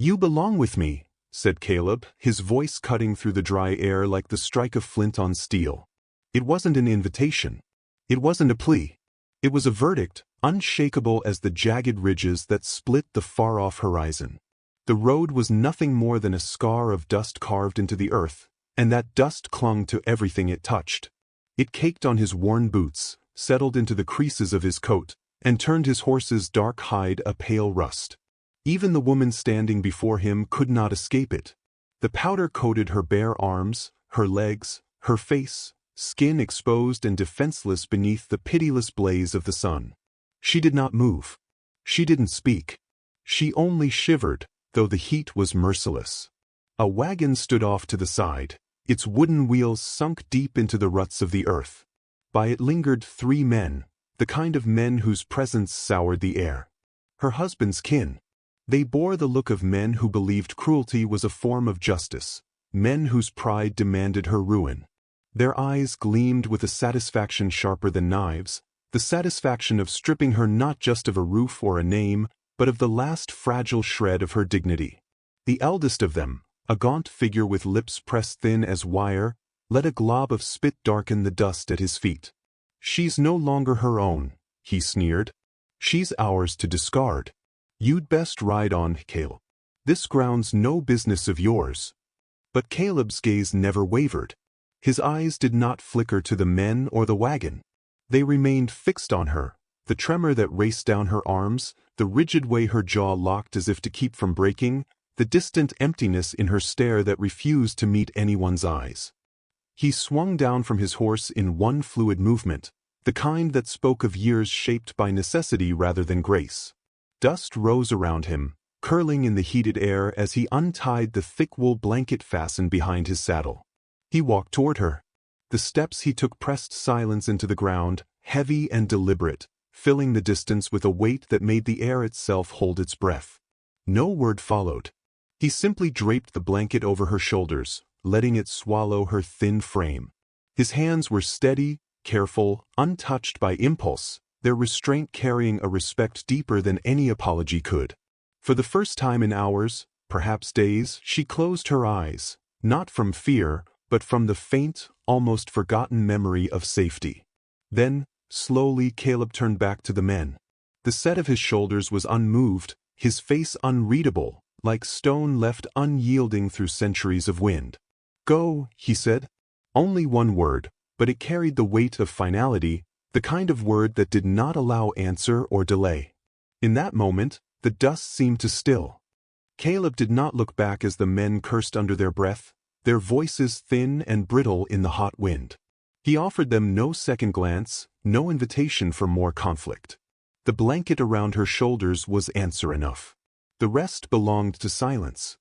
"You belong with me," said Caleb, his voice cutting through the dry air like the strike of flint on steel. It wasn't an invitation. It wasn't a plea. It was a verdict, unshakable as the jagged ridges that split the far-off horizon. The road was nothing more than a scar of dust carved into the earth, and that dust clung to everything it touched. It caked on his worn boots, settled into the creases of his coat, and turned his horse's dark hide a pale rust. Even the woman standing before him could not escape it. The powder coated her bare arms, her legs, her face, skin exposed and defenseless beneath the pitiless blaze of the sun. She did not move. She didn't speak. She only shivered, though the heat was merciless. A wagon stood off to the side, its wooden wheels sunk deep into the ruts of the earth. By it lingered 3 men, the kind of men whose presence soured the air. Her husband's kin. They bore the look of men who believed cruelty was a form of justice, men whose pride demanded her ruin. Their eyes gleamed with a satisfaction sharper than knives, the satisfaction of stripping her not just of a roof or a name, but of the last fragile shred of her dignity. The eldest of them, a gaunt figure with lips pressed thin as wire, let a glob of spit darken the dust at his feet. "She's no longer her own," he sneered. "She's ours to discard. You'd best ride on, Caleb. This ground's no business of yours." But Caleb's gaze never wavered. His eyes did not flicker to the men or the wagon. They remained fixed on her, the tremor that raced down her arms, the rigid way her jaw locked as if to keep from breaking, the distant emptiness in her stare that refused to meet anyone's eyes. He swung down from his horse in one fluid movement, the kind that spoke of years shaped by necessity rather than grace. Dust rose around him, curling in the heated air as he untied the thick wool blanket fastened behind his saddle. He walked toward her. The steps he took pressed silence into the ground, heavy and deliberate, filling the distance with a weight that made the air itself hold its breath. No word followed. He simply draped the blanket over her shoulders, letting it swallow her thin frame. His hands were steady, careful, untouched by impulse, their restraint carrying a respect deeper than any apology could. For the first time in hours, perhaps days, she closed her eyes, not from fear, but from the faint, almost forgotten memory of safety. Then, slowly Caleb turned back to the men. The set of his shoulders was unmoved, his face unreadable, like stone left unyielding through centuries of wind. "Go," he said. Only one word, but it carried the weight of finality, the kind of word that did not allow answer or delay. In that moment, the dust seemed to still. Caleb did not look back as the men cursed under their breath, their voices thin and brittle in the hot wind. He offered them no second glance, no invitation for more conflict. The blanket around her shoulders was answer enough. The rest belonged to silence.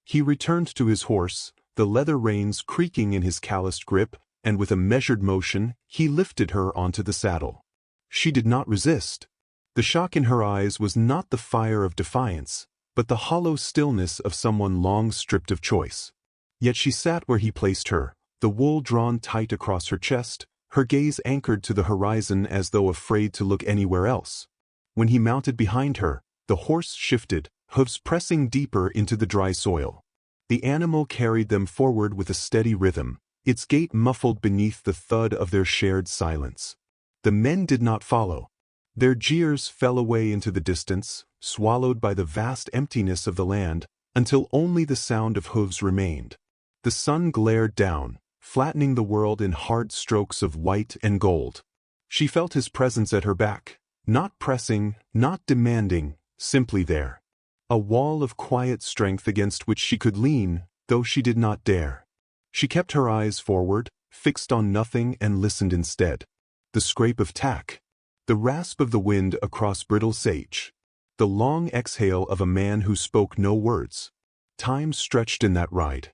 He returned to his horse, the leather reins creaking in his calloused grip, and with a measured motion, he lifted her onto the saddle. She did not resist. The shock in her eyes was not the fire of defiance, but the hollow stillness of someone long stripped of choice. Yet she sat where he placed her, the wool drawn tight across her chest, her gaze anchored to the horizon as though afraid to look anywhere else. When he mounted behind her, the horse shifted, hooves pressing deeper into the dry soil. The animal carried them forward with a steady rhythm, its gait muffled beneath the thud of their shared silence. The men did not follow. Their jeers fell away into the distance, swallowed by the vast emptiness of the land, until only the sound of hooves remained. The sun glared down, flattening the world in hard strokes of white and gold. She felt his presence at her back, not pressing, not demanding, simply there. A wall of quiet strength against which she could lean, though she did not dare. She kept her eyes forward, fixed on nothing, and listened instead. The scrape of tack, the rasp of the wind across brittle sage, the long exhale of a man who spoke no words. Time stretched in that ride.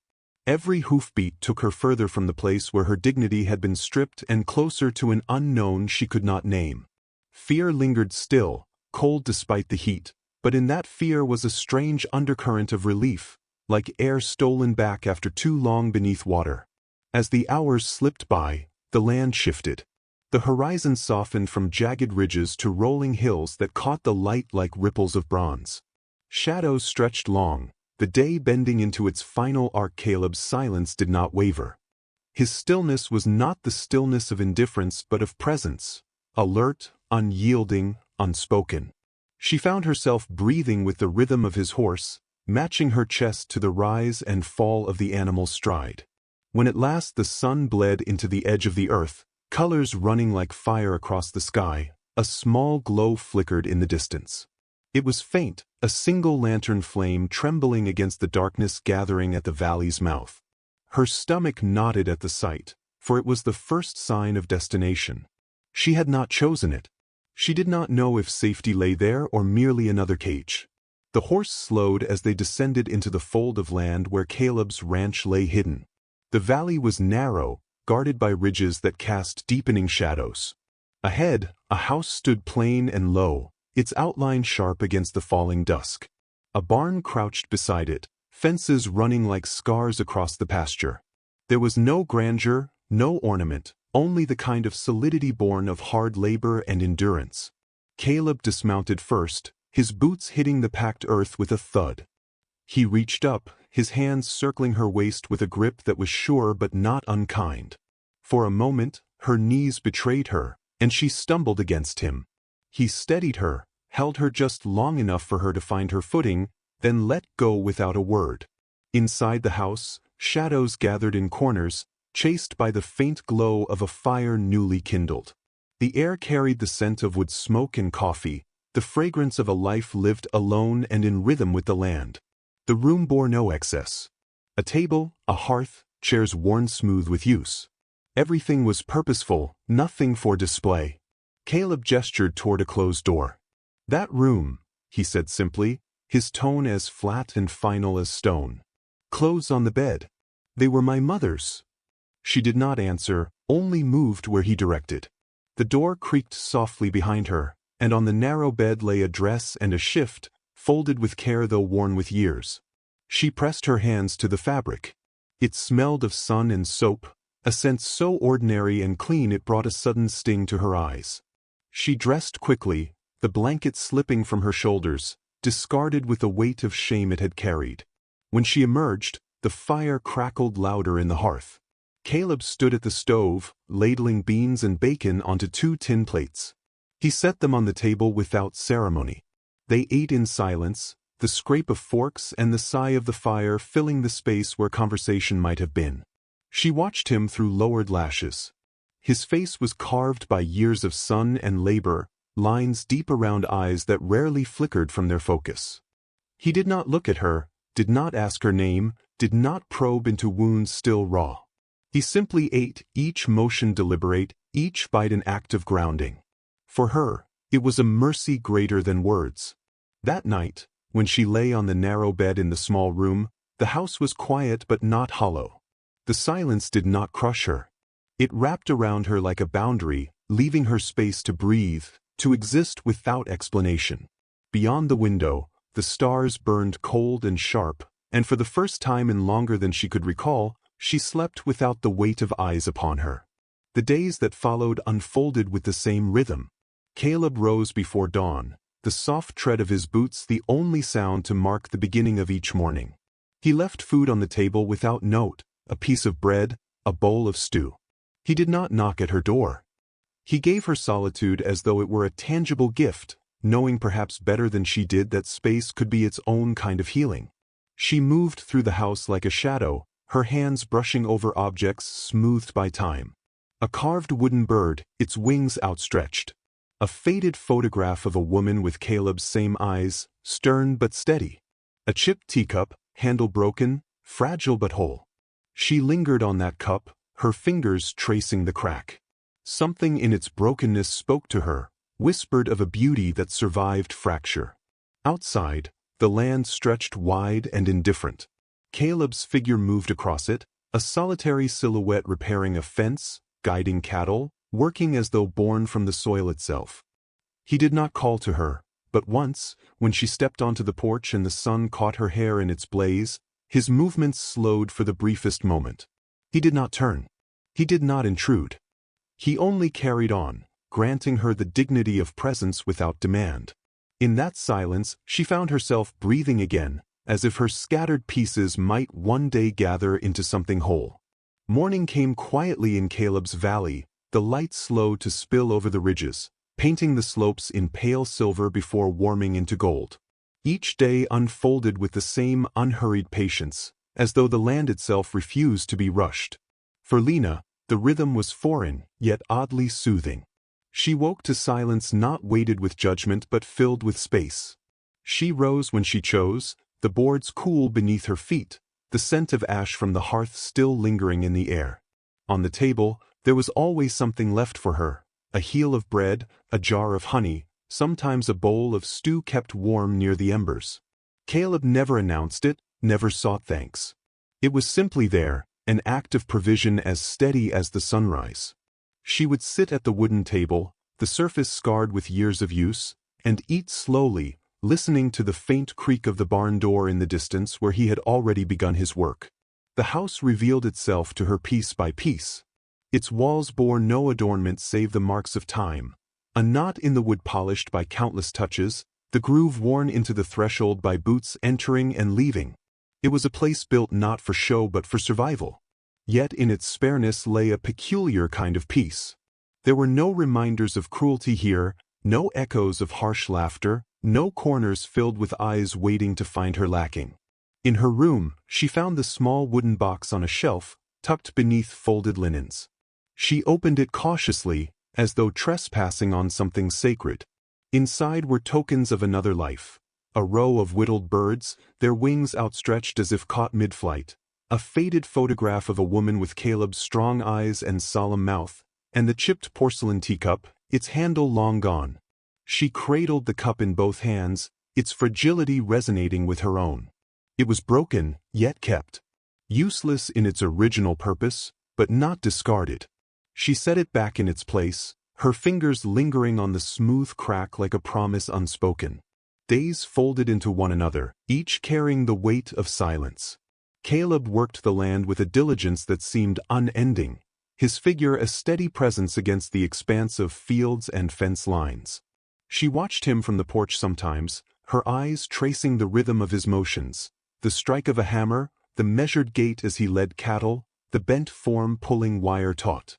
Every hoofbeat took her further from the place where her dignity had been stripped and closer to an unknown she could not name. Fear lingered still, cold despite the heat, but in that fear was a strange undercurrent of relief, like air stolen back after too long beneath water. As the hours slipped by, the land shifted. The horizon softened from jagged ridges to rolling hills that caught the light like ripples of bronze. Shadows stretched long, the day bending into its final arc. Caleb's silence did not waver. His stillness was not the stillness of indifference but of presence, alert, unyielding, unspoken. She found herself breathing with the rhythm of his horse, matching her chest to the rise and fall of the animal's stride. When at last the sun bled into the edge of the earth, colors running like fire across the sky, a small glow flickered in the distance. It was faint, a single lantern flame trembling against the darkness gathering at the valley's mouth. Her stomach knotted at the sight, for it was the first sign of destination. She had not chosen it. She did not know if safety lay there or merely another cage. The horse slowed as they descended into the fold of land where Caleb's ranch lay hidden. The valley was narrow, guarded by ridges that cast deepening shadows. Ahead, a house stood plain and low, its outline sharp against the falling dusk. A barn crouched beside it, fences running like scars across the pasture. There was no grandeur, no ornament, only the kind of solidity born of hard labor and endurance. Caleb dismounted first, his boots hitting the packed earth with a thud. He reached up, his hands circling her waist with a grip that was sure but not unkind. For a moment, her knees betrayed her, and she stumbled against him. He steadied her, held her just long enough for her to find her footing, then let go without a word. Inside the house, shadows gathered in corners, chased by the faint glow of a fire newly kindled. The air carried the scent of wood smoke and coffee, the fragrance of a life lived alone and in rhythm with the land. The room bore no excess. A table, a hearth, chairs worn smooth with use. Everything was purposeful, nothing for display. Caleb gestured toward a closed door. "That room," he said simply, his tone as flat and final as stone. "Clothes on the bed. They were my mother's." She did not answer, only moved where he directed. The door creaked softly behind her, and on the narrow bed lay a dress and a shift, folded with care though worn with years. She pressed her hands to the fabric. It smelled of sun and soap, a scent so ordinary and clean it brought a sudden sting to her eyes. She dressed quickly, the blanket slipping from her shoulders, discarded with the weight of shame it had carried. When she emerged, the fire crackled louder in the hearth. Caleb stood at the stove, ladling beans and bacon onto 2 tin plates. He set them on the table without ceremony. They ate in silence, the scrape of forks and the sigh of the fire filling the space where conversation might have been. She watched him through lowered lashes. His face was carved by years of sun and labor, lines deep around eyes that rarely flickered from their focus. He did not look at her, did not ask her name, did not probe into wounds still raw. He simply ate, each motion deliberate, each bite an act of grounding. For her, it was a mercy greater than words. That night, when she lay on the narrow bed in the small room, the house was quiet but not hollow. The silence did not crush her. It wrapped around her like a boundary, leaving her space to breathe, to exist without explanation. Beyond the window, the stars burned cold and sharp, and for the first time in longer than she could recall, she slept without the weight of eyes upon her. The days that followed unfolded with the same rhythm. Caleb rose before dawn, the soft tread of his boots the only sound to mark the beginning of each morning. He left food on the table without note, a piece of bread, a bowl of stew. He did not knock at her door. He gave her solitude as though it were a tangible gift, knowing perhaps better than she did that space could be its own kind of healing. She moved through the house like a shadow, her hands brushing over objects smoothed by time. A carved wooden bird, its wings outstretched. A faded photograph of a woman with Caleb's same eyes, stern but steady. A chipped teacup, handle broken, fragile but whole. She lingered on that cup, her fingers tracing the crack. Something in its brokenness spoke to her, whispered of a beauty that survived fracture. Outside, the land stretched wide and indifferent. Caleb's figure moved across it, a solitary silhouette repairing a fence, guiding cattle, working as though born from the soil itself. He did not call to her, but once, when she stepped onto the porch and the sun caught her hair in its blaze, his movements slowed for the briefest moment. He did not turn. He did not intrude. He only carried on, granting her the dignity of presence without demand. In that silence, she found herself breathing again, as if her scattered pieces might one day gather into something whole. Morning came quietly in Caleb's valley, the light slow to spill over the ridges, painting the slopes in pale silver before warming into gold. Each day unfolded with the same unhurried patience, as though the land itself refused to be rushed. For Lena, the rhythm was foreign, yet oddly soothing. She woke to silence not weighted with judgment but filled with space. She rose when she chose, the boards cool beneath her feet, the scent of ash from the hearth still lingering in the air. On the table, there was always something left for her, a heel of bread, a jar of honey, sometimes a bowl of stew kept warm near the embers. Caleb never announced it, never sought thanks. It was simply there, an act of provision as steady as the sunrise. She would sit at the wooden table, the surface scarred with years of use, and eat slowly, listening to the faint creak of the barn door in the distance where he had already begun his work. The house revealed itself to her piece by piece. Its walls bore no adornment save the marks of time, a knot in the wood polished by countless touches, the groove worn into the threshold by boots entering and leaving. It was a place built not for show but for survival. Yet in its spareness lay a peculiar kind of peace. There were no reminders of cruelty here, no echoes of harsh laughter, no corners filled with eyes waiting to find her lacking. In her room, she found the small wooden box on a shelf, tucked beneath folded linens. She opened it cautiously, as though trespassing on something sacred. Inside were tokens of another life. A row of whittled birds, their wings outstretched as if caught mid-flight. A faded photograph of a woman with Caleb's strong eyes and solemn mouth, and the chipped porcelain teacup, its handle long gone. She cradled the cup in both hands, its fragility resonating with her own. It was broken, yet kept. Useless in its original purpose, but not discarded. She set it back in its place, her fingers lingering on the smooth crack like a promise unspoken. Days folded into one another, each carrying the weight of silence. Caleb worked the land with a diligence that seemed unending, his figure a steady presence against the expanse of fields and fence lines. She watched him from the porch sometimes, her eyes tracing the rhythm of his motions, the strike of a hammer, the measured gait as he led cattle, the bent form pulling wire taut.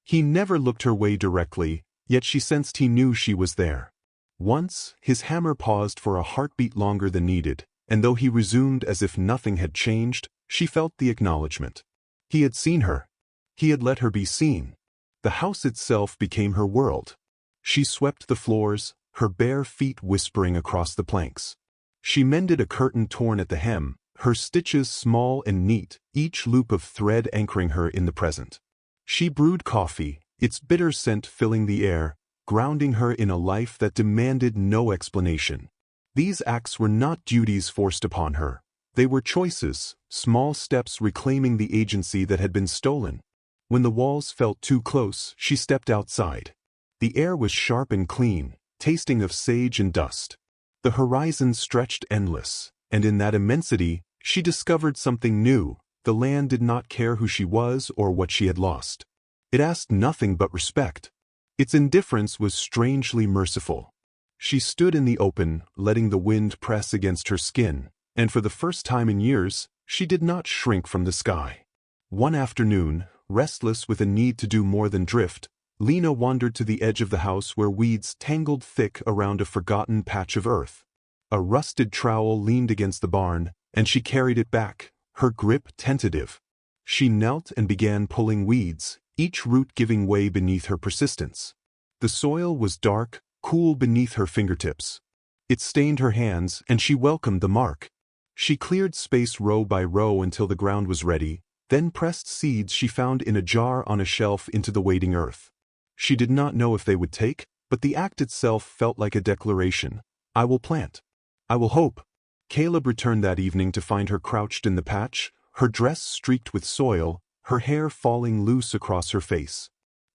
He never looked her way directly, yet she sensed he knew she was there. Once, his hammer paused for a heartbeat longer than needed, and though he resumed as if nothing had changed, she felt the acknowledgement. He had seen her. He had let her be seen. The house itself became her world. She swept the floors, her bare feet whispering across the planks. She mended a curtain torn at the hem, her stitches small and neat, each loop of thread anchoring her in the present. She brewed coffee, its bitter scent filling the air, grounding her in a life that demanded no explanation. These acts were not duties forced upon her. They were choices, small steps reclaiming the agency that had been stolen. When the walls felt too close, she stepped outside. The air was sharp and clean, tasting of sage and dust. The horizon stretched endless, and in that immensity, she discovered something new. The land did not care who she was or what she had lost. It asked nothing but respect. Its indifference was strangely merciful. She stood in the open, letting the wind press against her skin, and for the first time in years, she did not shrink from the sky. One afternoon, restless with a need to do more than drift, Lena wandered to the edge of the house where weeds tangled thick around a forgotten patch of earth. A rusted trowel leaned against the barn, and she carried it back, her grip tentative. She knelt and began pulling weeds, each root giving way beneath her persistence. The soil was dark, cool beneath her fingertips. It stained her hands, and she welcomed the mark. She cleared space row by row until the ground was ready, then pressed seeds she found in a jar on a shelf into the waiting earth. She did not know if they would take, but the act itself felt like a declaration. I will plant. I will hope. Caleb returned that evening to find her crouched in the patch, her dress streaked with soil, her hair falling loose across her face.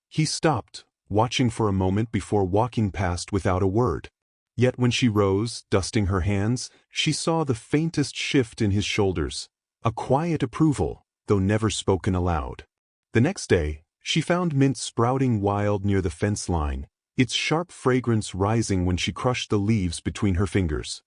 He stopped, watching for a moment before walking past without a word. Yet when she rose, dusting her hands, she saw the faintest shift in his shoulders, a quiet approval, though never spoken aloud. The next day, she found mint sprouting wild near the fence line, its sharp fragrance rising when she crushed the leaves between her fingers.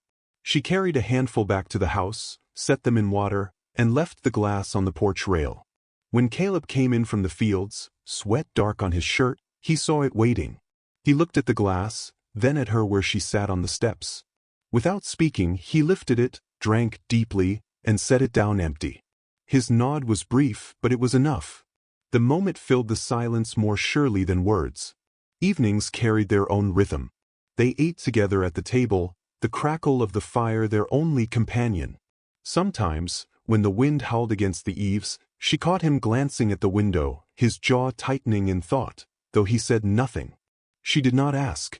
She carried a handful back to the house, set them in water, and left the glass on the porch rail. When Caleb came in from the fields, sweat dark on his shirt, he saw it waiting. He looked at the glass, then at her where she sat on the steps. Without speaking, he lifted it, drank deeply, and set it down empty. His nod was brief, but it was enough. The moment filled the silence more surely than words. Evenings carried their own rhythm. They ate together at the table, the crackle of the fire their only companion. Sometimes, when the wind howled against the eaves, she caught him glancing at the window, his jaw tightening in thought, though he said nothing. She did not ask.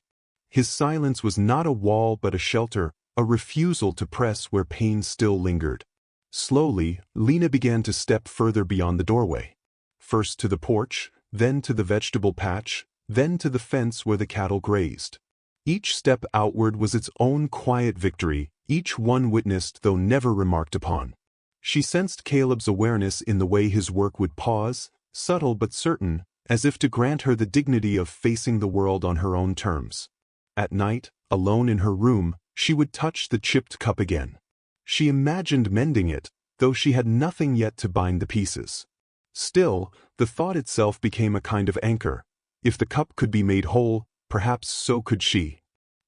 His silence was not a wall but a shelter, a refusal to press where pain still lingered. Slowly, Lena began to step further beyond the doorway. First to the porch, then to the vegetable patch, then to the fence where the cattle grazed. Each step outward was its own quiet victory, each one witnessed though never remarked upon. She sensed Caleb's awareness in the way his work would pause, subtle but certain, as if to grant her the dignity of facing the world on her own terms. At night, alone in her room, she would touch the chipped cup again. She imagined mending it, though she had nothing yet to bind the pieces. Still, the thought itself became a kind of anchor. If the cup could be made whole, perhaps so could she.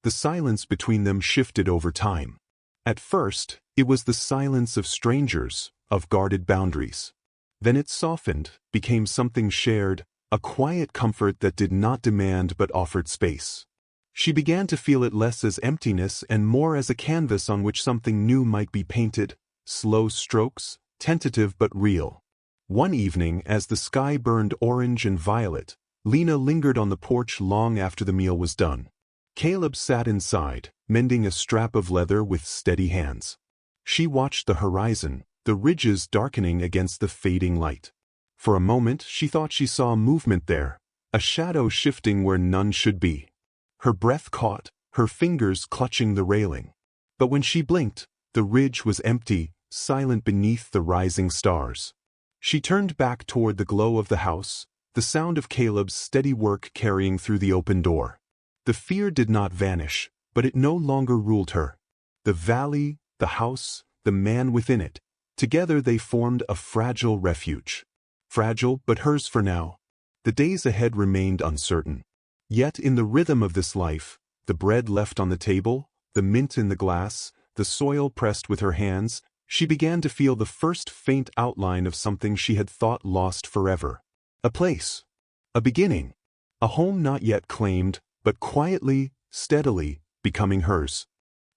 The silence between them shifted over time. At first, it was the silence of strangers, of guarded boundaries. Then it softened, became something shared, a quiet comfort that did not demand but offered space. She began to feel it less as emptiness and more as a canvas on which something new might be painted, slow strokes, tentative but real. One evening, as the sky burned orange and violet, Lena lingered on the porch long after the meal was done. Caleb sat inside, mending a strap of leather with steady hands. She watched the horizon, the ridges darkening against the fading light. For a moment she thought she saw movement there, a shadow shifting where none should be. Her breath caught, her fingers clutching the railing. But when she blinked, the ridge was empty, silent beneath the rising stars. She turned back toward the glow of the house, the sound of Caleb's steady work carrying through the open door. The fear did not vanish, but it no longer ruled her. The valley, the house, the man within it, together they formed a fragile refuge. Fragile, but hers for now. The days ahead remained uncertain. Yet in the rhythm of this life, the bread left on the table, the mint in the glass, the soil pressed with her hands, she began to feel the first faint outline of something she had thought lost forever. A place. A beginning. A home not yet claimed, but quietly, steadily, becoming hers.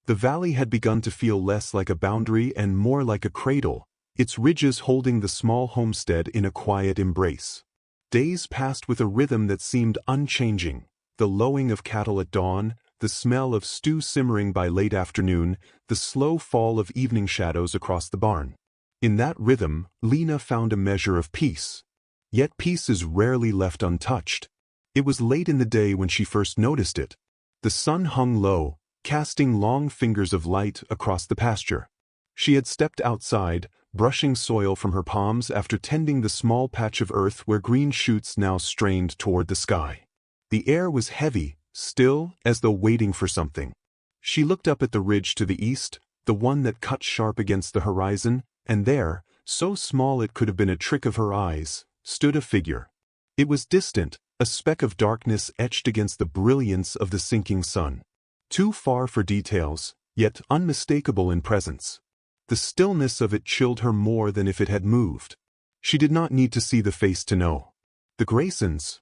The valley had begun to feel less like a boundary and more like a cradle, its ridges holding the small homestead in a quiet embrace. Days passed with a rhythm that seemed unchanging, the lowing of cattle at dawn, the smell of stew simmering by late afternoon, the slow fall of evening shadows across the barn. In that rhythm, Lena found a measure of peace. Yet peace is rarely left untouched. It was late in the day when she first noticed it. The sun hung low, casting long fingers of light across the pasture. She had stepped outside, brushing soil from her palms after tending the small patch of earth where green shoots now strained toward the sky. The air was heavy, still, as though waiting for something. She looked up at the ridge to the east, the one that cut sharp against the horizon, and there, so small it could have been a trick of her eyes, stood a figure. It was distant, a speck of darkness etched against the brilliance of the sinking sun. Too far for details, yet unmistakable in presence. The stillness of it chilled her more than if it had moved. She did not need to see the face to know. The Graysons.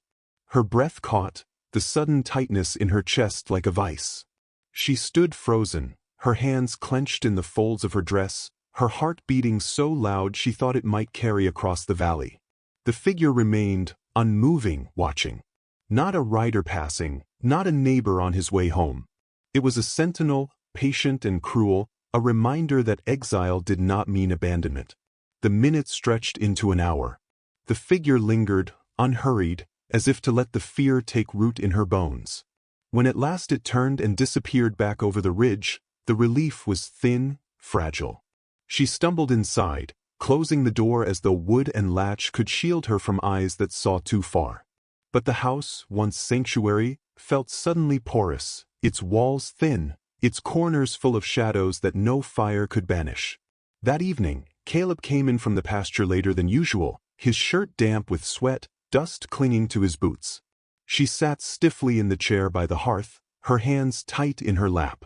Her breath caught, the sudden tightness in her chest like a vice. She stood frozen, her hands clenched in the folds of her dress, her heart beating so loud she thought it might carry across the valley. The figure remained, unmoving, watching. Not a rider passing, not a neighbor on his way home. It was a sentinel, patient and cruel, a reminder that exile did not mean abandonment. The minutes stretched into an hour. The figure lingered, unhurried, as if to let the fear take root in her bones. When at last it turned and disappeared back over the ridge, the relief was thin, fragile. She stumbled inside, closing the door as though wood and latch could shield her from eyes that saw too far. But the house, once sanctuary, felt suddenly porous, its walls thin, its corners full of shadows that no fire could banish. That evening, Caleb came in from the pasture later than usual, his shirt damp with sweat, dust clinging to his boots. She sat stiffly in the chair by the hearth, her hands tight in her lap.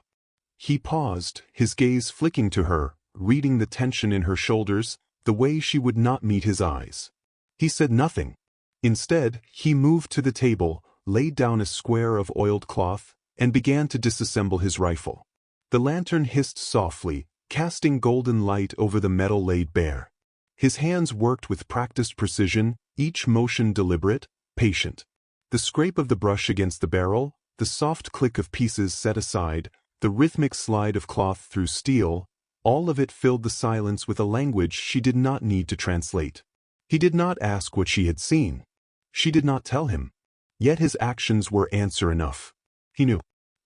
He paused, his gaze flicking to her, reading the tension in her shoulders, the way she would not meet his eyes. He said nothing. Instead, he moved to the table, laid down a square of oiled cloth, and began to disassemble his rifle. The lantern hissed softly, casting golden light over the metal laid bare. His hands worked with practiced precision, each motion deliberate, patient. The scrape of the brush against the barrel, the soft click of pieces set aside, the rhythmic slide of cloth through steel, all of it filled the silence with a language she did not need to translate. He did not ask what she had seen. She did not tell him. Yet his actions were answer enough. He knew.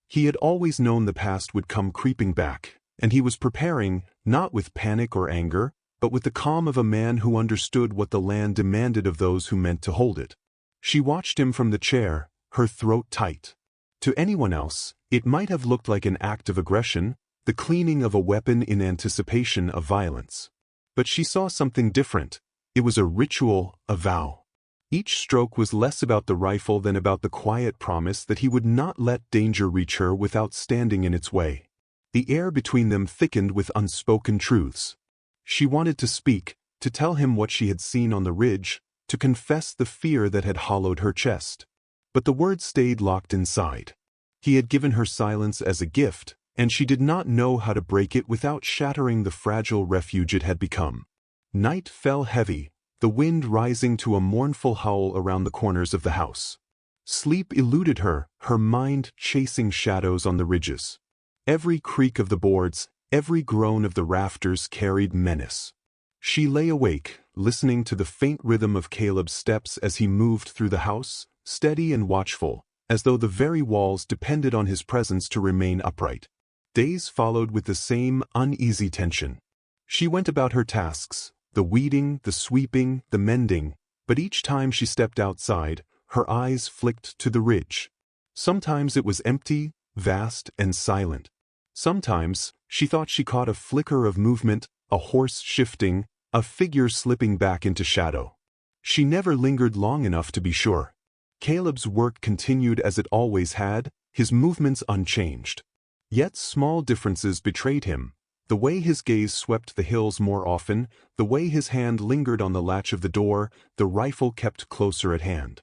He had always known the past would come creeping back, and he was preparing, not with panic or anger, but with the calm of a man who understood what the land demanded of those who meant to hold it. She watched him from the chair, her throat tight. To anyone else, it might have looked like an act of aggression, the cleaning of a weapon in anticipation of violence. But she saw something different. It was a ritual, a vow. Each stroke was less about the rifle than about the quiet promise that he would not let danger reach her without standing in its way. The air between them thickened with unspoken truths. She wanted to speak, to tell him what she had seen on the ridge, to confess the fear that had hollowed her chest. But the words stayed locked inside. He had given her silence as a gift, and she did not know how to break it without shattering the fragile refuge it had become. Night fell heavy, the wind rising to a mournful howl around the corners of the house. Sleep eluded her, her mind chasing shadows on the ridges. Every creak of the boards, every groan of the rafters carried menace. She lay awake, listening to the faint rhythm of Caleb's steps as he moved through the house, steady and watchful, as though the very walls depended on his presence to remain upright. Days followed with the same uneasy tension. She went about her tasks, the weeding, the sweeping, the mending, but each time she stepped outside, her eyes flicked to the ridge. Sometimes it was empty, vast, and silent. Sometimes, she thought she caught a flicker of movement, a horse shifting, a figure slipping back into shadow. She never lingered long enough to be sure. Caleb's work continued as it always had, his movements unchanged. Yet small differences betrayed him. The way his gaze swept the hills more often, the way his hand lingered on the latch of the door, the rifle kept closer at hand.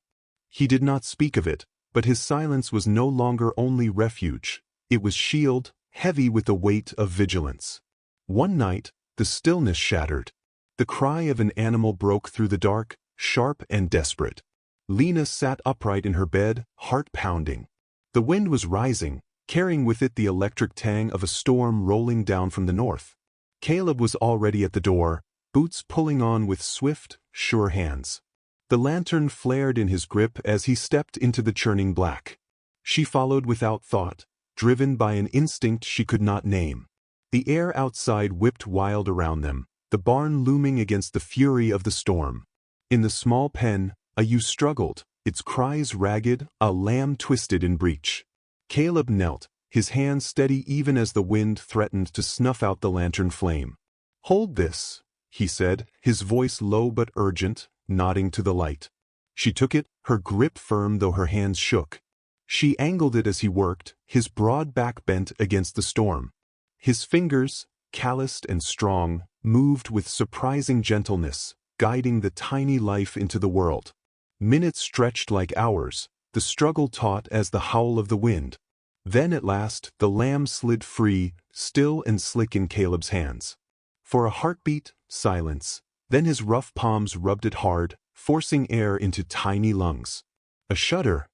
He did not speak of it, but his silence was no longer only refuge. It was shield, heavy with the weight of vigilance. One night, the stillness shattered. The cry of an animal broke through the dark, sharp and desperate. Lena sat upright in her bed, heart pounding. The wind was rising, carrying with it the electric tang of a storm rolling down from the north. Caleb was already at the door, boots pulling on with swift, sure hands. The lantern flared in his grip as he stepped into the churning black. She followed without thought, driven by an instinct she could not name. The air outside whipped wild around them, the barn looming against the fury of the storm. In the small pen, a ewe struggled, its cries ragged, a lamb twisted in breach. Caleb knelt, his hands steady even as the wind threatened to snuff out the lantern flame. "Hold this," he said, his voice low but urgent, nodding to the light. She took it, her grip firm though her hands shook. She angled it as he worked, his broad back bent against the storm. His fingers, calloused and strong, moved with surprising gentleness, guiding the tiny life into the world. Minutes stretched like hours, the struggle taut as the howl of the wind. Then at last, the lamb slid free, still and slick in Caleb's hands. For a heartbeat, silence, then his rough palms rubbed it hard, forcing air into tiny lungs. A shudder,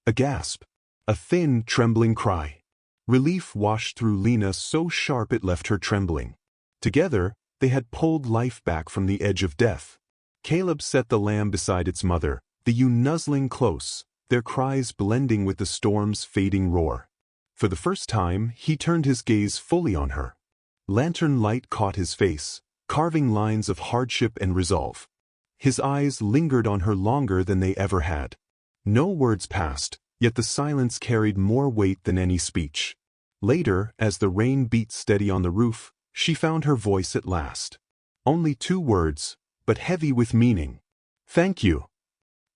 a gasp, a thin, trembling cry. Relief washed through Lena so sharp it left her trembling. Together, they had pulled life back from the edge of death. Caleb set the lamb beside its mother, the ewe nuzzling close, their cries blending with the storm's fading roar. For the first time, he turned his gaze fully on her. Lantern light caught his face, carving lines of hardship and resolve. His eyes lingered on her longer than they ever had. No words passed, yet the silence carried more weight than any speech. Later, as the rain beat steady on the roof, she found her voice at last. Only 2 words, but heavy with meaning. "Thank you."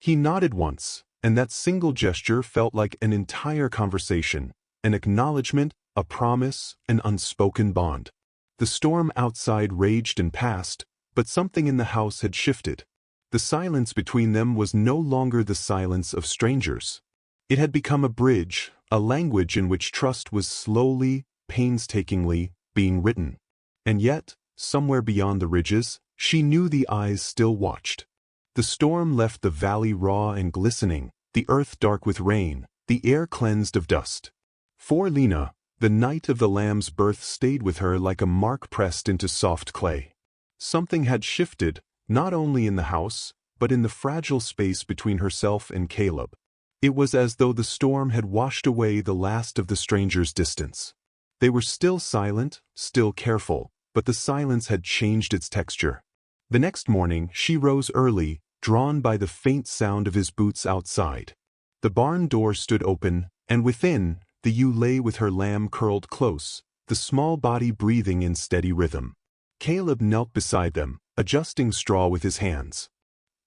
He nodded once, and that single gesture felt like an entire conversation, an acknowledgement, a promise, an unspoken bond. The storm outside raged and passed, but something in the house had shifted. The silence between them was no longer the silence of strangers. It had become a bridge, a language in which trust was slowly, painstakingly, being written. And yet, somewhere beyond the ridges, she knew the eyes still watched. The storm left the valley raw and glistening, the earth dark with rain, the air cleansed of dust. For Lena, the night of the lamb's birth stayed with her like a mark pressed into soft clay. Something had shifted, not only in the house, but in the fragile space between herself and Caleb. It was as though the storm had washed away the last of the stranger's distance. They were still silent, still careful, but the silence had changed its texture. The next morning, she rose early, drawn by the faint sound of his boots outside. The barn door stood open, and within, the ewe lay with her lamb curled close, the small body breathing in steady rhythm. Caleb knelt beside them, adjusting straw with his hands.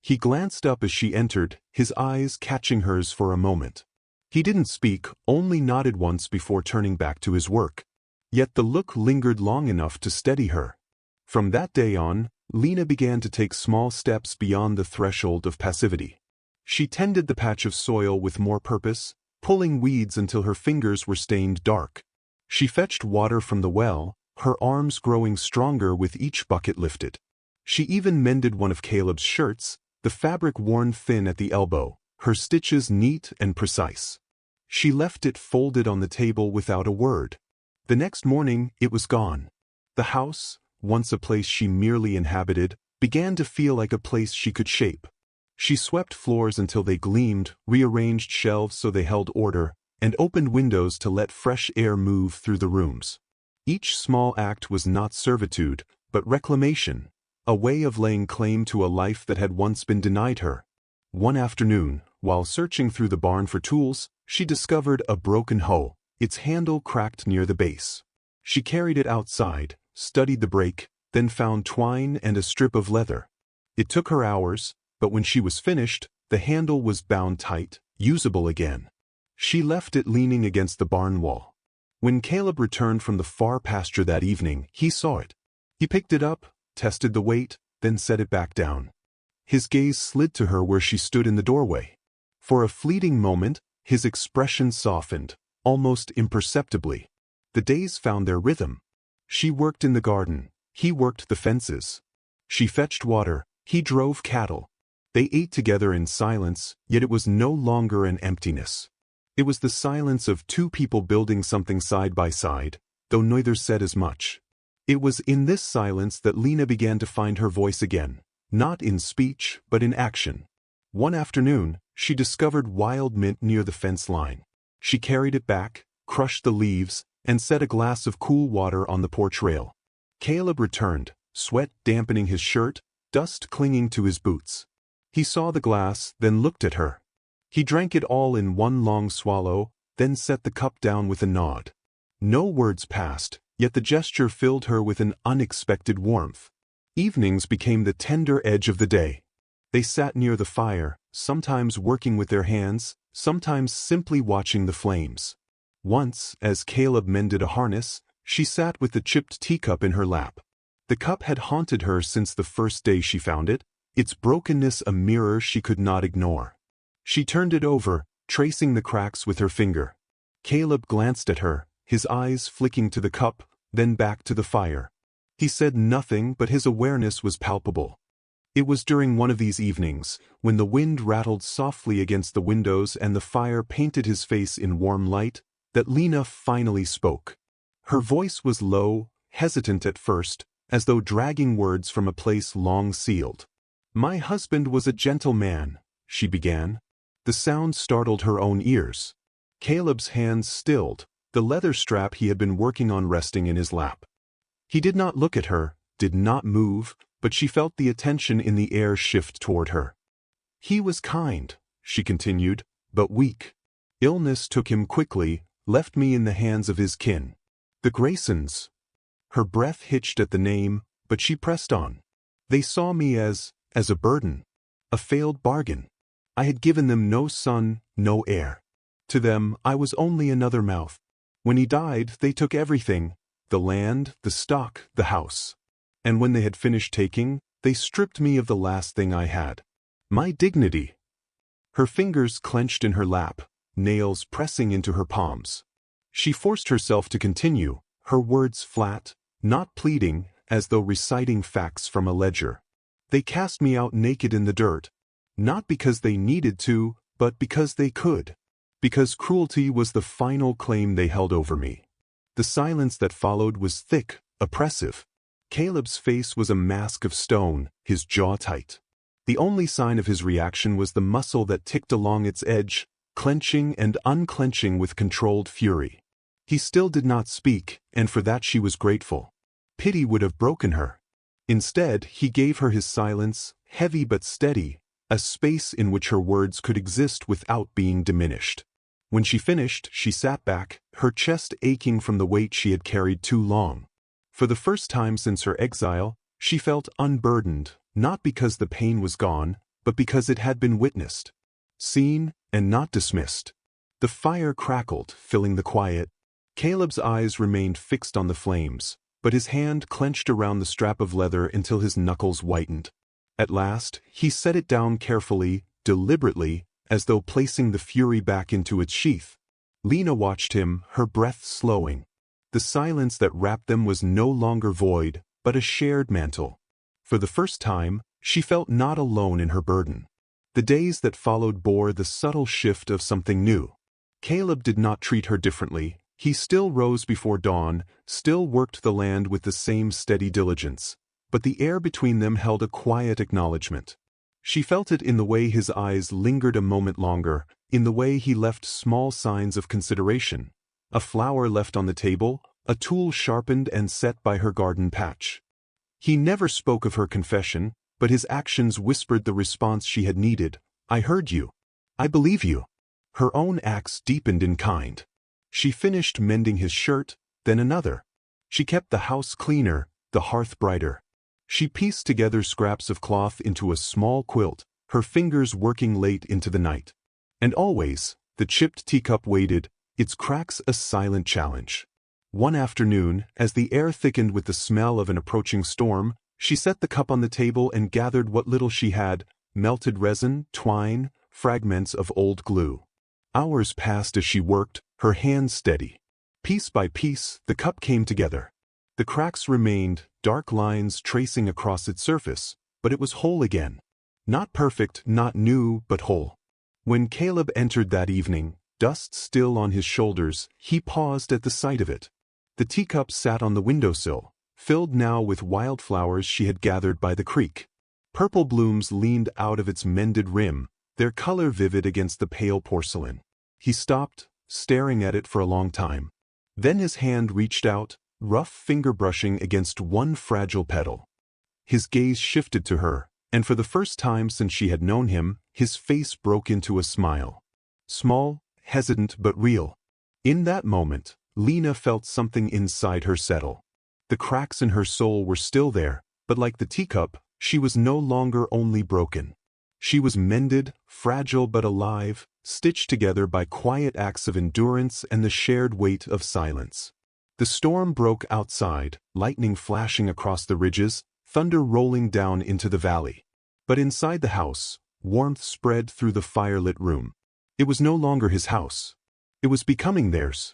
He glanced up as she entered, his eyes catching hers for a moment. He didn't speak, only nodded once before turning back to his work. Yet the look lingered long enough to steady her. From that day on, Lena began to take small steps beyond the threshold of passivity. She tended the patch of soil with more purpose, pulling weeds until her fingers were stained dark. She fetched water from the well, her arms growing stronger with each bucket lifted. She even mended one of Caleb's shirts, the fabric worn thin at the elbow, her stitches neat and precise. She left it folded on the table without a word. The next morning, it was gone. The house, once a place she merely inhabited, began to feel like a place she could shape. She swept floors until they gleamed, rearranged shelves so they held order, and opened windows to let fresh air move through the rooms. Each small act was not servitude, but reclamation, a way of laying claim to a life that had once been denied her. One afternoon, while searching through the barn for tools, she discovered a broken hoe, its handle cracked near the base. She carried it outside, studied the break, then found twine and a strip of leather. It took her hours, but when she was finished, the handle was bound tight, usable again. She left it leaning against the barn wall. When Caleb returned from the far pasture that evening, he saw it. He picked it up, tested the weight, then set it back down. His gaze slid to her where she stood in the doorway. For a fleeting moment, his expression softened, almost imperceptibly. The days found their rhythm. She worked in the garden, he worked the fences. She fetched water, he drove cattle. They ate together in silence, yet it was no longer an emptiness. It was the silence of 2 people building something side by side, though neither said as much. It was in this silence that Lena began to find her voice again, not in speech, but in action. One afternoon, she discovered wild mint near the fence line. She carried it back, crushed the leaves, and set a glass of cool water on the porch rail. Caleb returned, sweat dampening his shirt, dust clinging to his boots. He saw the glass, then looked at her. He drank it all in one long swallow, then set the cup down with a nod. No words passed, yet the gesture filled her with an unexpected warmth. Evenings became the tender edge of the day. They sat near the fire, sometimes working with their hands, sometimes simply watching the flames. Once, as Caleb mended a harness, she sat with the chipped teacup in her lap. The cup had haunted her since the first day she found it, its brokenness a mirror she could not ignore. She turned it over, tracing the cracks with her finger. Caleb glanced at her, his eyes flicking to the cup, then back to the fire. He said nothing, but his awareness was palpable. It was during one of these evenings, when the wind rattled softly against the windows and the fire painted his face in warm light, that Lena finally spoke. Her voice was low, hesitant at first, as though dragging words from a place long sealed. "My husband was a gentle man," she began. The sound startled her own ears. Caleb's hands stilled, the leather strap he had been working on resting in his lap. He did not look at her, did not move, but she felt the attention in the air shift toward her. "He was kind," she continued, "but weak. Illness took him quickly, left me in the hands of his kin. The Graysons. Her breath hitched at the name, but she pressed on. They saw me as a burden. A failed bargain. I had given them no son, no heir. To them, I was only another mouth. When he died, they took everything, the land, the stock, the house. And when they had finished taking, they stripped me of the last thing I had. My dignity. Her fingers clenched in her lap, nails pressing into her palms. She forced herself to continue, her words flat, not pleading, as though reciting facts from a ledger. They cast me out naked in the dirt, not because they needed to, but because they could. Because cruelty was the final claim they held over me. The silence that followed was thick, oppressive. Caleb's face was a mask of stone, his jaw tight. The only sign of his reaction was the muscle that ticked along its edge, clenching and unclenching with controlled fury. He still did not speak, and for that she was grateful. Pity would have broken her. Instead, he gave her his silence, heavy but steady, a space in which her words could exist without being diminished. When she finished, she sat back, her chest aching from the weight she had carried too long. For the first time since her exile, she felt unburdened, not because the pain was gone, but because it had been witnessed, seen, and not dismissed. The fire crackled, filling the quiet. Caleb's eyes remained fixed on the flames, but his hand clenched around the strap of leather until his knuckles whitened. At last, he set it down carefully, deliberately, as though placing the fury back into its sheath. Lena watched him, her breath slowing. The silence that wrapped them was no longer void, but a shared mantle. For the first time, she felt not alone in her burden. The days that followed bore the subtle shift of something new. Caleb did not treat her differently. He still rose before dawn, still worked the land with the same steady diligence. But the air between them held a quiet acknowledgement. She felt it in the way his eyes lingered a moment longer, in the way he left small signs of consideration. A flower left on the table, a tool sharpened and set by her garden patch. He never spoke of her confession, but his actions whispered the response she had needed. I heard you. I believe you. Her own acts deepened in kind. She finished mending his shirt, then another. She kept the house cleaner, the hearth brighter. She pieced together scraps of cloth into a small quilt, her fingers working late into the night. And always, the chipped teacup waited, its cracks a silent challenge. One afternoon, as the air thickened with the smell of an approaching storm, she set the cup on the table and gathered what little she had, melted resin, twine, fragments of old glue. Hours passed as she worked, her hands steady. Piece by piece, the cup came together. The cracks remained, dark lines tracing across its surface, but it was whole again. Not perfect, not new, but whole. When Caleb entered that evening, dust still on his shoulders, he paused at the sight of it. The teacup sat on the windowsill, filled now with wildflowers she had gathered by the creek. Purple blooms leaned out of its mended rim, their color vivid against the pale porcelain. He stopped, staring at it for a long time. Then his hand reached out, rough finger brushing against one fragile petal. His gaze shifted to her, and for the first time since she had known him, his face broke into a smile. Small, hesitant but real. In that moment, Lena felt something inside her settle. The cracks in her soul were still there, but like the teacup, she was no longer only broken. She was mended, fragile but alive, stitched together by quiet acts of endurance and the shared weight of silence. The storm broke outside, lightning flashing across the ridges, thunder rolling down into the valley. But inside the house, warmth spread through the firelit room. It was no longer his house. It was becoming theirs.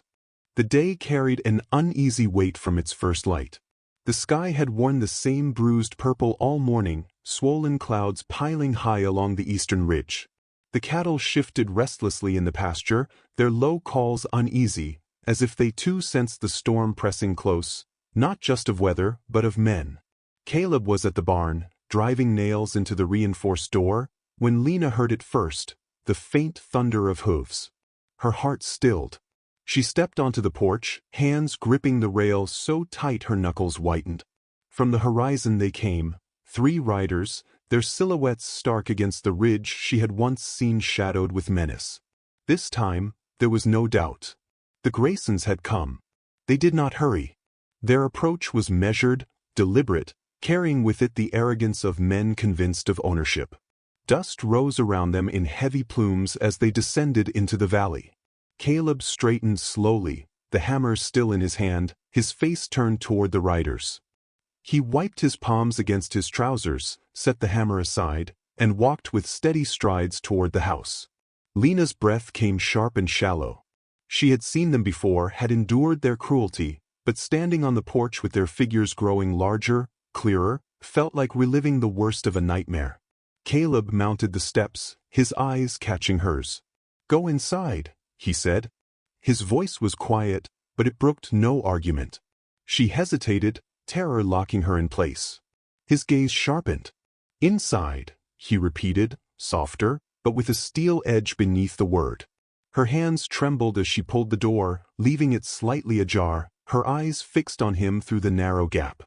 The day carried an uneasy weight from its first light. The sky had worn the same bruised purple all morning, swollen clouds piling high along the eastern ridge. The cattle shifted restlessly in the pasture, their low calls uneasy, as if they too sensed the storm pressing close, not just of weather, but of men. Caleb was at the barn, driving nails into the reinforced door, when Lena heard it first, the faint thunder of hooves. Her heart stilled. She stepped onto the porch, hands gripping the rail so tight her knuckles whitened. From the horizon they came, 3 riders, their silhouettes stark against the ridge she had once seen shadowed with menace. This time, there was no doubt. The Graysons had come. They did not hurry. Their approach was measured, deliberate, carrying with it the arrogance of men convinced of ownership. Dust rose around them in heavy plumes as they descended into the valley. Caleb straightened slowly, the hammer still in his hand, his face turned toward the riders. He wiped his palms against his trousers, set the hammer aside, and walked with steady strides toward the house. Lena's breath came sharp and shallow. She had seen them before, had endured their cruelty, but standing on the porch with their figures growing larger, clearer, felt like reliving the worst of a nightmare. Caleb mounted the steps, his eyes catching hers. "Go inside," he said. His voice was quiet, but it brooked no argument. She hesitated, terror locking her in place. His gaze sharpened. "Inside," he repeated, softer, but with a steel edge beneath the word. Her hands trembled as she pulled the door, leaving it slightly ajar, her eyes fixed on him through the narrow gap.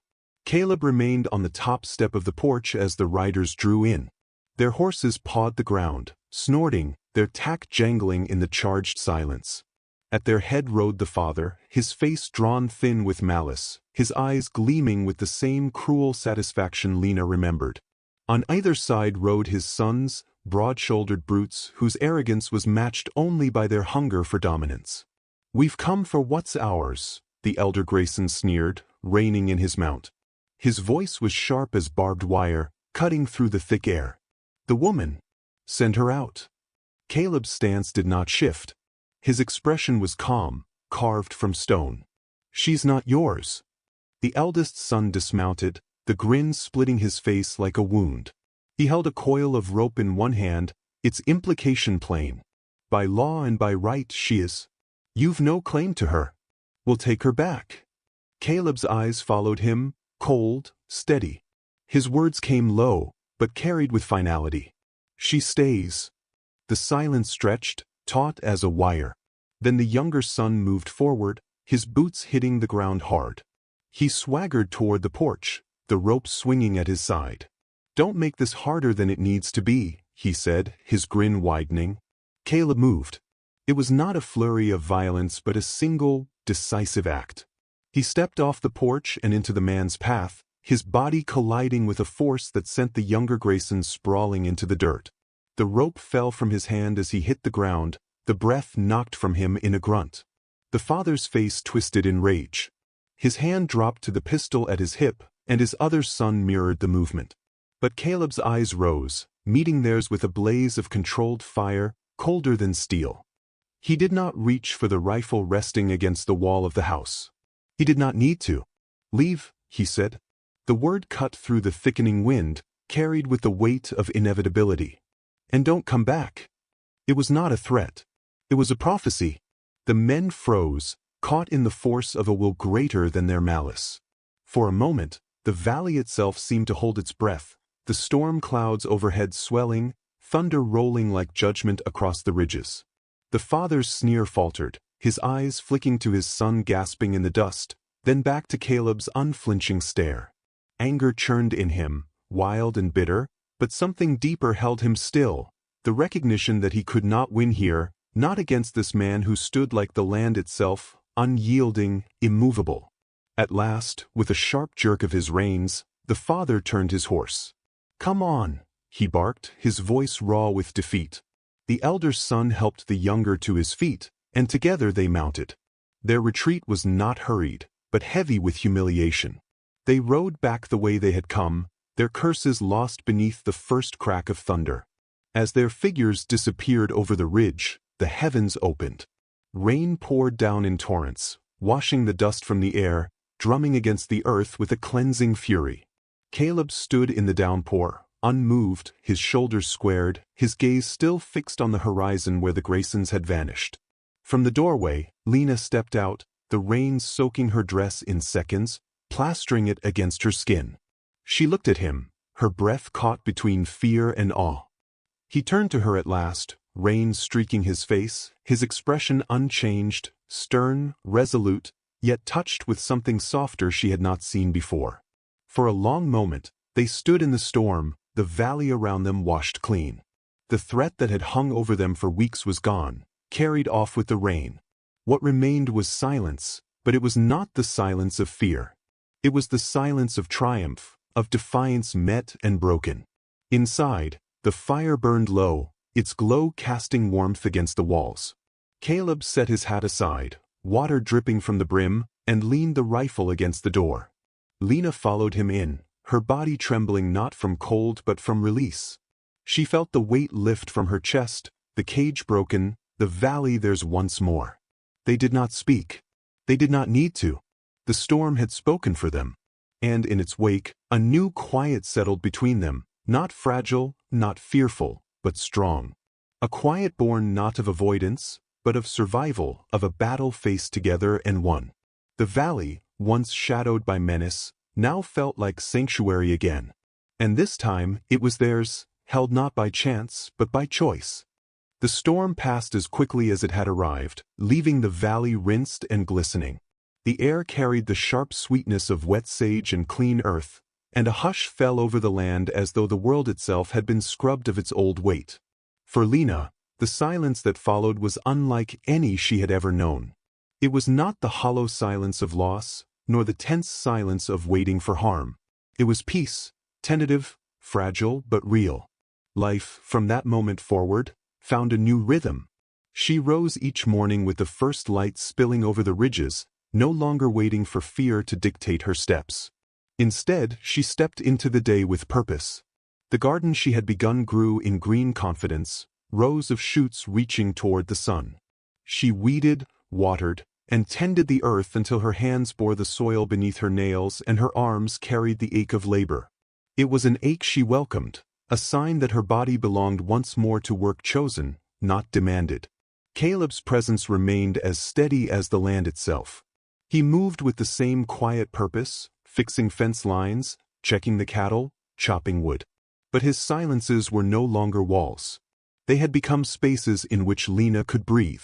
Caleb remained on the top step of the porch as the riders drew in. Their horses pawed the ground, snorting, their tack jangling in the charged silence. At their head rode the father, his face drawn thin with malice, his eyes gleaming with the same cruel satisfaction Lena remembered. On either side rode his sons, broad-shouldered brutes whose arrogance was matched only by their hunger for dominance. "We've come for what's ours," the elder Grayson sneered, reining in his mount. His voice was sharp as barbed wire, cutting through the thick air. "The woman. Send her out." Caleb's stance did not shift. His expression was calm, carved from stone. "She's not yours." The eldest son dismounted, the grin splitting his face like a wound. He held a coil of rope in one hand, its implication plain. "By law and by right she is. You've no claim to her. We'll take her back." Caleb's eyes followed him, cold, steady. His words came low, but carried with finality. "She stays." The silence stretched, taut as a wire. Then the younger son moved forward, his boots hitting the ground hard. He swaggered toward the porch, the rope swinging at his side. "Don't make this harder than it needs to be," he said, his grin widening. Caleb moved. It was not a flurry of violence but a single, decisive act. He stepped off the porch and into the man's path, his body colliding with a force that sent the younger Grayson sprawling into the dirt. The rope fell from his hand as he hit the ground, the breath knocked from him in a grunt. The father's face twisted in rage. His hand dropped to the pistol at his hip, and his other son mirrored the movement. But Caleb's eyes rose, meeting theirs with a blaze of controlled fire, colder than steel. He did not reach for the rifle resting against the wall of the house. He did not need to. "Leave," he said. The word cut through the thickening wind, carried with the weight of inevitability. "And don't come back." It was not a threat. It was a prophecy. The men froze, caught in the force of a will greater than their malice. For a moment, the valley itself seemed to hold its breath, the storm clouds overhead swelling, thunder rolling like judgment across the ridges. The father's sneer faltered, his eyes flicking to his son gasping in the dust, then back to Caleb's unflinching stare. Anger churned in him, wild and bitter, but something deeper held him still, the recognition that he could not win here, not against this man who stood like the land itself, unyielding, immovable. At last, with a sharp jerk of his reins, the father turned his horse. "Come on," he barked, his voice raw with defeat. The elder son helped the younger to his feet, and together they mounted. Their retreat was not hurried, but heavy with humiliation. They rode back the way they had come, their curses lost beneath the first crack of thunder. As their figures disappeared over the ridge, the heavens opened. Rain poured down in torrents, washing the dust from the air, drumming against the earth with a cleansing fury. Caleb stood in the downpour, unmoved, his shoulders squared, his gaze still fixed on the horizon where the Graysons had vanished. From the doorway, Lena stepped out, the rain soaking her dress in seconds, plastering it against her skin. She looked at him, her breath caught between fear and awe. He turned to her at last, rain streaking his face, his expression unchanged, stern, resolute, yet touched with something softer she had not seen before. For a long moment, they stood in the storm, the valley around them washed clean. The threat that had hung over them for weeks was gone, carried off with the rain. What remained was silence, but it was not the silence of fear. It was the silence of triumph, of defiance met and broken. Inside, the fire burned low, its glow casting warmth against the walls. Caleb set his hat aside, water dripping from the brim, and leaned the rifle against the door. Lena followed him in, her body trembling not from cold but from release. She felt the weight lift from her chest, the cage broken, the valley theirs once more. They did not speak. They did not need to. The storm had spoken for them. And in its wake, a new quiet settled between them, not fragile, not fearful, but strong. A quiet born not of avoidance, but of survival, of a battle faced together and won. The valley, once shadowed by menace, now felt like sanctuary again. And this time, it was theirs, held not by chance, but by choice. The storm passed as quickly as it had arrived, leaving the valley rinsed and glistening. The air carried the sharp sweetness of wet sage and clean earth, and a hush fell over the land as though the world itself had been scrubbed of its old weight. For Lena, the silence that followed was unlike any she had ever known. It was not the hollow silence of loss, nor the tense silence of waiting for harm. It was peace, tentative, fragile, but real. Life, from that moment forward, found a new rhythm. She rose each morning with the first light spilling over the ridges, no longer waiting for fear to dictate her steps. Instead, she stepped into the day with purpose. The garden she had begun grew in green confidence, rows of shoots reaching toward the sun. She weeded, watered, and tended the earth until her hands bore the soil beneath her nails and her arms carried the ache of labor. It was an ache she welcomed, a sign that her body belonged once more to work chosen, not demanded. Caleb's presence remained as steady as the land itself. He moved with the same quiet purpose, fixing fence lines, checking the cattle, chopping wood. But his silences were no longer walls. They had become spaces in which Lena could breathe.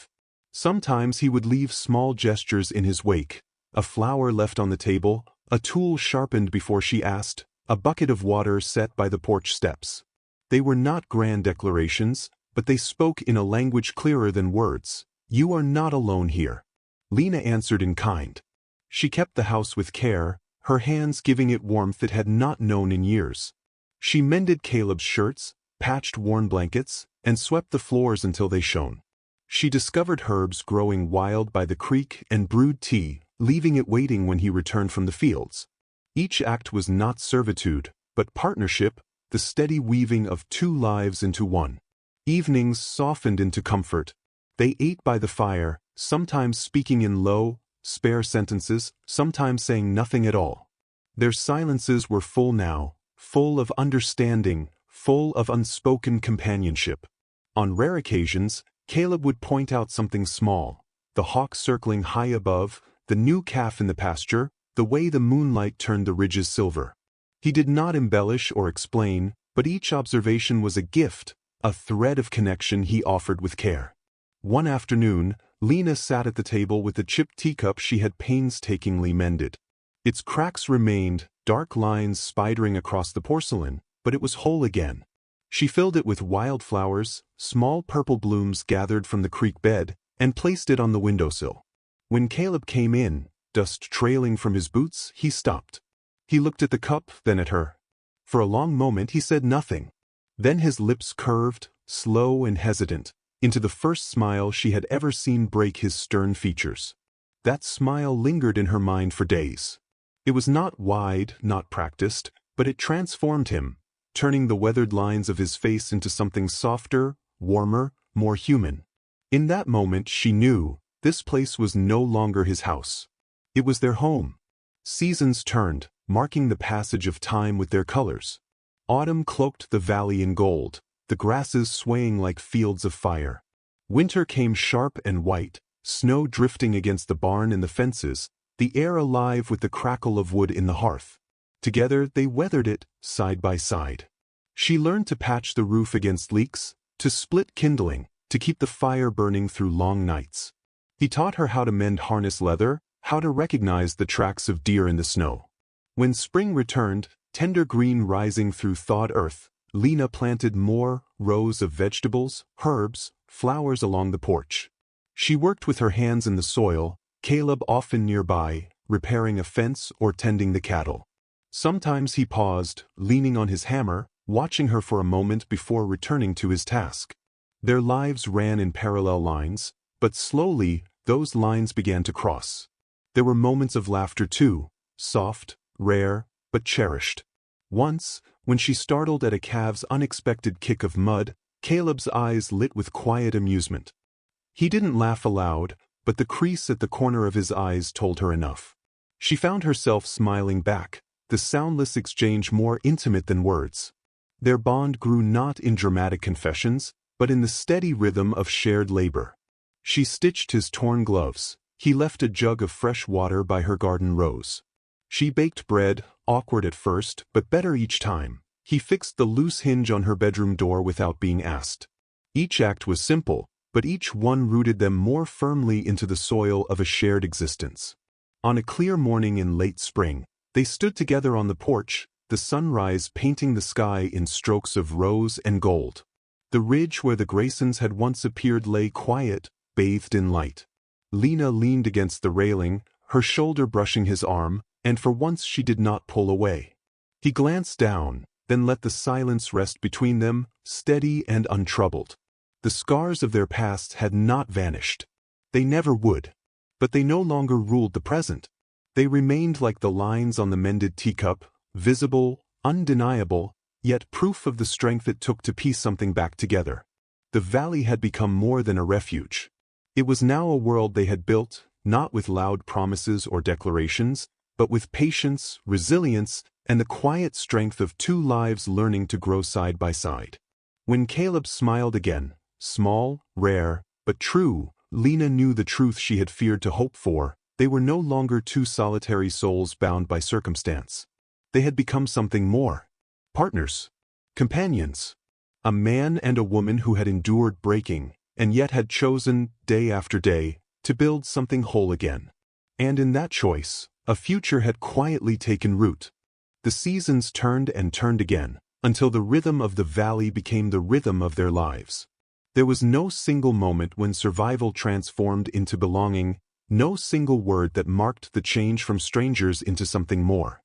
Sometimes he would leave small gestures in his wake, a flower left on the table, a tool sharpened before she asked, a bucket of water set by the porch steps. They were not grand declarations, but they spoke in a language clearer than words. "You are not alone here." Lena answered in kind. She kept the house with care, her hands giving it warmth it had not known in years. She mended Caleb's shirts, patched worn blankets, and swept the floors until they shone. She discovered herbs growing wild by the creek and brewed tea, leaving it waiting when he returned from the fields. Each act was not servitude, but partnership, the steady weaving of two lives into one. Evenings softened into comfort. They ate by the fire, sometimes speaking in low, spare sentences, sometimes saying nothing at all. Their silences were full now, full of understanding, full of unspoken companionship. On rare occasions, Caleb would point out something small, the hawk circling high above, the new calf in the pasture, the way the moonlight turned the ridges silver. He did not embellish or explain, but each observation was a gift, a thread of connection he offered with care. One afternoon, Lena sat at the table with the chipped teacup she had painstakingly mended. Its cracks remained, dark lines spidering across the porcelain, but it was whole again. She filled it with wildflowers, small purple blooms gathered from the creek bed, and placed it on the windowsill. When Caleb came in, dust trailing from his boots, he stopped. He looked at the cup, then at her. For a long moment he said nothing. Then his lips curved, slow and hesitant, into the first smile she had ever seen break his stern features. That smile lingered in her mind for days. It was not wide, not practiced, but it transformed him, turning the weathered lines of his face into something softer, warmer, more human. In that moment she knew, this place was no longer his house. It was their home. Seasons turned, marking the passage of time with their colors. Autumn cloaked the valley in gold, the grasses swaying like fields of fire. Winter came sharp and white, snow drifting against the barn and the fences, the air alive with the crackle of wood in the hearth. Together they weathered it, side by side. She learned to patch the roof against leaks, to split kindling, to keep the fire burning through long nights. He taught her how to mend harness leather, how to recognize the tracks of deer in the snow. When spring returned, tender green rising through thawed earth, Lena planted more rows of vegetables, herbs, flowers along the porch. She worked with her hands in the soil, Caleb often nearby, repairing a fence or tending the cattle. Sometimes he paused, leaning on his hammer, watching her for a moment before returning to his task. Their lives ran in parallel lines, but slowly, those lines began to cross. There were moments of laughter too, soft, rare, but cherished. Once, when she startled at a calf's unexpected kick of mud, Caleb's eyes lit with quiet amusement. He didn't laugh aloud, but the crease at the corner of his eyes told her enough. She found herself smiling back, the soundless exchange more intimate than words. Their bond grew not in dramatic confessions, but in the steady rhythm of shared labor. She stitched his torn gloves. He left a jug of fresh water by her garden rose. She baked bread, awkward at first, but better each time. He fixed the loose hinge on her bedroom door without being asked. Each act was simple, but each one rooted them more firmly into the soil of a shared existence. On a clear morning in late spring, they stood together on the porch, the sunrise painting the sky in strokes of rose and gold. The ridge where the Graysons had once appeared lay quiet, bathed in light. Lena leaned against the railing, her shoulder brushing his arm, and for once she did not pull away. He glanced down, then let the silence rest between them, steady and untroubled. The scars of their past had not vanished. They never would. But they no longer ruled the present. They remained like the lines on the mended teacup, visible, undeniable, yet proof of the strength it took to piece something back together. The valley had become more than a refuge. It was now a world they had built, not with loud promises or declarations, but with patience, resilience, and the quiet strength of two lives learning to grow side by side. When Caleb smiled again, small, rare, but true, Lena knew the truth she had feared to hope for. They were no longer two solitary souls bound by circumstance. They had become something more. Partners. Companions. A man and a woman who had endured breaking, and yet had chosen, day after day, to build something whole again. And in that choice, a future had quietly taken root. The seasons turned and turned again, until the rhythm of the valley became the rhythm of their lives. There was no single moment when survival transformed into belonging, no single word that marked the change from strangers into something more.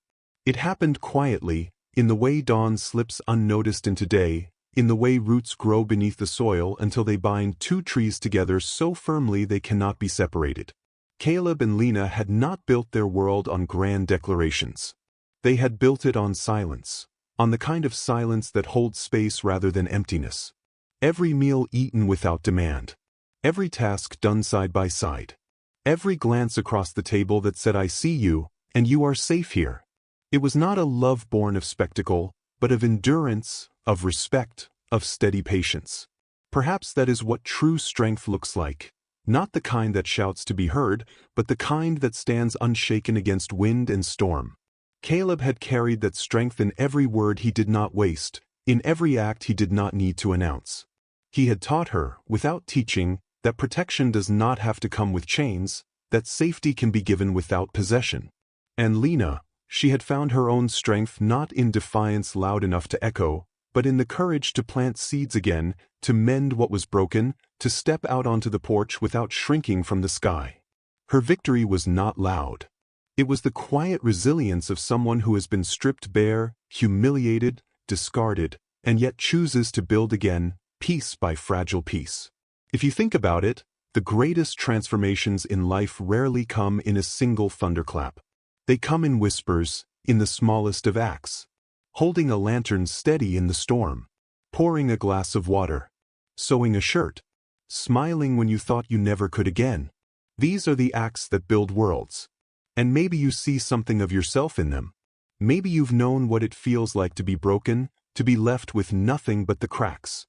It happened quietly, in the way dawn slips unnoticed into day, in the way roots grow beneath the soil until they bind two trees together so firmly they cannot be separated. Caleb and Lena had not built their world on grand declarations. They had built it on silence, on the kind of silence that holds space rather than emptiness. Every meal eaten without demand. Every task done side by side. Every glance across the table that said, "I see you, and you are safe here." It was not a love born of spectacle, but of endurance, of respect, of steady patience. Perhaps that is what true strength looks like. Not the kind that shouts to be heard, but the kind that stands unshaken against wind and storm. Caleb had carried that strength in every word he did not waste, in every act he did not need to announce. He had taught her, without teaching, that protection does not have to come with chains, that safety can be given without possession. And Lena, she had found her own strength not in defiance loud enough to echo, but in the courage to plant seeds again, to mend what was broken, to step out onto the porch without shrinking from the sky. Her victory was not loud. It was the quiet resilience of someone who has been stripped bare, humiliated, discarded, and yet chooses to build again, piece by fragile piece. If you think about it, the greatest transformations in life rarely come in a single thunderclap. They come in whispers, in the smallest of acts. Holding a lantern steady in the storm. Pouring a glass of water. Sewing a shirt. Smiling when you thought you never could again. These are the acts that build worlds. And maybe you see something of yourself in them. Maybe you've known what it feels like to be broken, to be left with nothing but the cracks.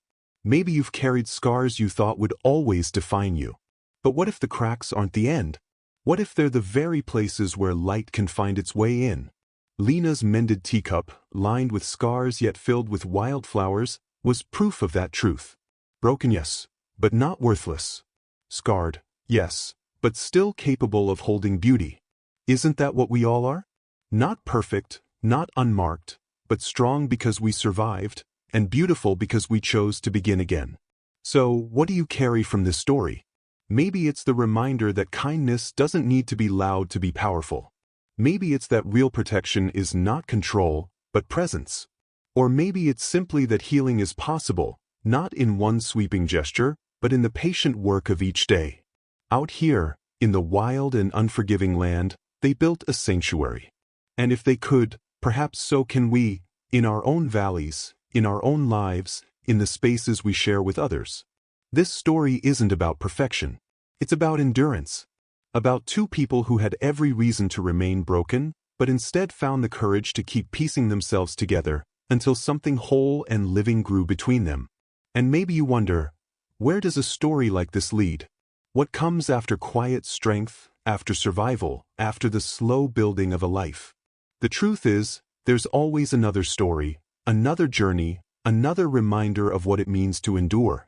Maybe you've carried scars you thought would always define you. But what if the cracks aren't the end? What if they're the very places where light can find its way in? Lena's mended teacup, lined with scars yet filled with wildflowers, was proof of that truth. Broken, yes, but not worthless. Scarred, yes, but still capable of holding beauty. Isn't that what we all are? Not perfect, not unmarked, but strong because we survived, and beautiful because we chose to begin again. So, what do you carry from this story? Maybe it's the reminder that kindness doesn't need to be loud to be powerful. Maybe it's that real protection is not control, but presence. Or maybe it's simply that healing is possible, not in one sweeping gesture, but in the patient work of each day. Out here, in the wild and unforgiving land, they built a sanctuary. And if they could, perhaps so can we, in our own valleys, in our own lives, in the spaces we share with others. This story isn't about perfection. It's about endurance. About two people who had every reason to remain broken, but instead found the courage to keep piecing themselves together until something whole and living grew between them. And maybe you wonder, where does a story like this lead? What comes after quiet strength, after survival, after the slow building of a life? The truth is, there's always another story, another journey, another reminder of what it means to endure.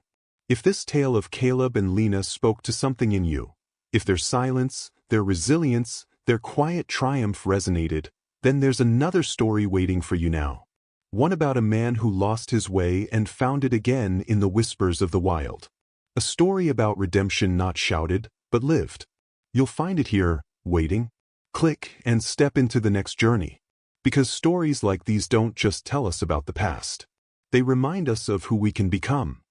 If this tale of Caleb and Lena spoke to something in you, if their silence, their resilience, their quiet triumph resonated, then there's another story waiting for you now. One about a man who lost his way and found it again in the whispers of the wild. A story about redemption not shouted, but lived. You'll find it here, waiting. Click and step into the next journey. Because stories like these don't just tell us about the past. They remind us of who we can become.